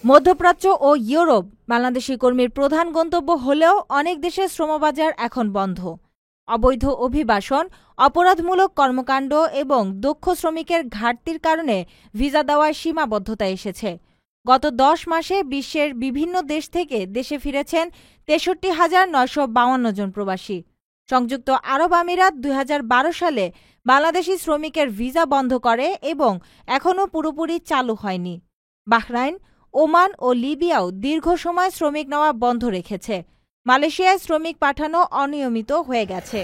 মধ্যপ্রাচ্য ও ইউরোপ বাংলাদেশি কর্মীর প্রধান গন্তব্য হলেও অনেক দেশের শ্রমবাজার এখন বন্ধ। অবৈধ অভিবাসন, অপরাধমূলক কর্মকাণ্ড এবং দক্ষ শ্রমিকের ঘাটতির কারণে ভিসা দেওয়ায় সীমাবদ্ধতা এসেছে। গত 10 মাসে বিশ্বের বিভিন্ন দেশ থেকে দেশে ফিরেছেন 63,952 জন প্রবাসী। সংযুক্ত আরব আমিরাত 2012 সালে বাংলাদেশি শ্রমিকের ভিসা বন্ধ করে এবং এখনও পুরোপুরি চালু হয়নি। বাহরাইন, ওমান ও লিবিয়াও দীর্ঘ সময় শ্রমিক নেওয়া বন্ধ রেখেছে। মালয়েশিয়ায় শ্রমিক পাঠানো অনিয়মিত হয়ে গেছে।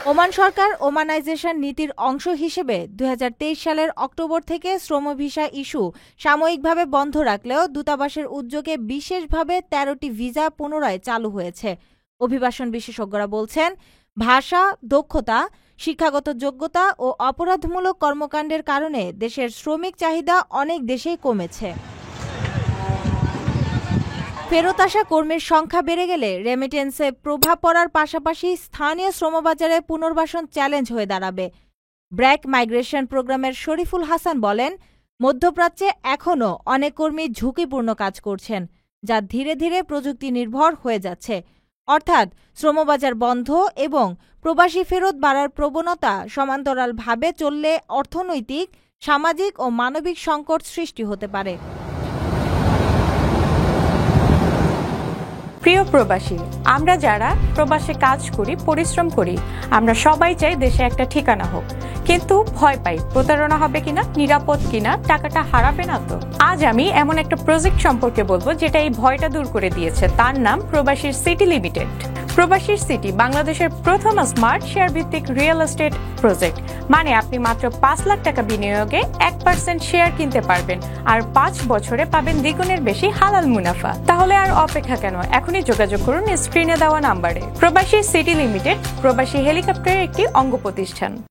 ওমান সরকার ওমানাইজেশন নীতির অংশ হিসেবে 2023 সালের অক্টোবর থেকে শ্রম ভিসা ইস্যু সাময়িকভাবে বন্ধ রাখলেও দূতাবাসের উদ্যোগে বিশেষভাবে 13টি ভিসা পুনরায় চালু হয়েছে। অভিবাসন বিশেষজ্ঞরা বলছেন, ভাষা, দক্ষতা, শিক্ষাগত যোগ্যতা ও অপরাধমূলক কর্মকাণ্ডের কারণে দেশের শ্রমিক চাহিদা অনেক দেশেই কমেছে। ফেরত আসা কর্মীর সংখ্যা বেড়ে গেলে রেমিটেন্সে প্রভাব পড়ার পাশাপাশি স্থানীয় শ্রমবাজারে পুনর্বাসন চ্যালেঞ্জ হয়ে দাঁড়াবে। ব্র্যাক মাইগ্রেশন প্রোগ্রামের শরীফুল হাসান বলেন, মধ্যপ্রাচ্যে এখনও অনেক কর্মী ঝুঁকিপূর্ণ কাজ করছেন, যা ধীরে ধীরে প্রযুক্তি নির্ভর হয়ে যাচ্ছে। অর্থাৎ শ্রমবাজার বন্ধ এবং প্রবাসী ফেরত বাড়ার প্রবণতা সমান্তরালভাবে চললে অর্থনৈতিক, সামাজিক ও মানবিক সংকট সৃষ্টি হতে পারে। প্রিয় প্রবাসী, আমরা যারা প্রবাসে কাজ করি, পরিশ্রম করি, আমরা সবাই চাই দেশে একটা ঠিকানা হোক, কিন্তু ভয় পাই প্রতারণা হবে কিনা, নিরাপদ কিনা, টাকাটা হারাবে না তো। আজ আমি এমন একটা প্রজেক্ট সম্পর্কে বলবো যেটা এই ভয়টা দূর করে দিয়েছে। তার নাম প্রবাসীর সিটি লিমিটেড। প্রবাসীর সিটি বাংলাদেশের প্রথম স্মার্ট শেয়ার ভিত্তিক রিয়েল এস্টেট প্রজেক্ট। মানে আপনি মাত্র 5 লাখ টাকা বিনিয়োগে 1% শেয়ার কিনতে পারবেন আর 5 বছরে পাবেন দ্বিগুণের বেশি হালাল মুনাফা। তাহলে আর অপেক্ষা কেন? এখনই যোগাযোগ করুন স্ক্রিনে দেওয়া নাম্বারে। প্রবাসী সিটি লিমিটেড প্রবাসী হেলিকপ্টারের একটি অঙ্গ প্রতিষ্ঠান।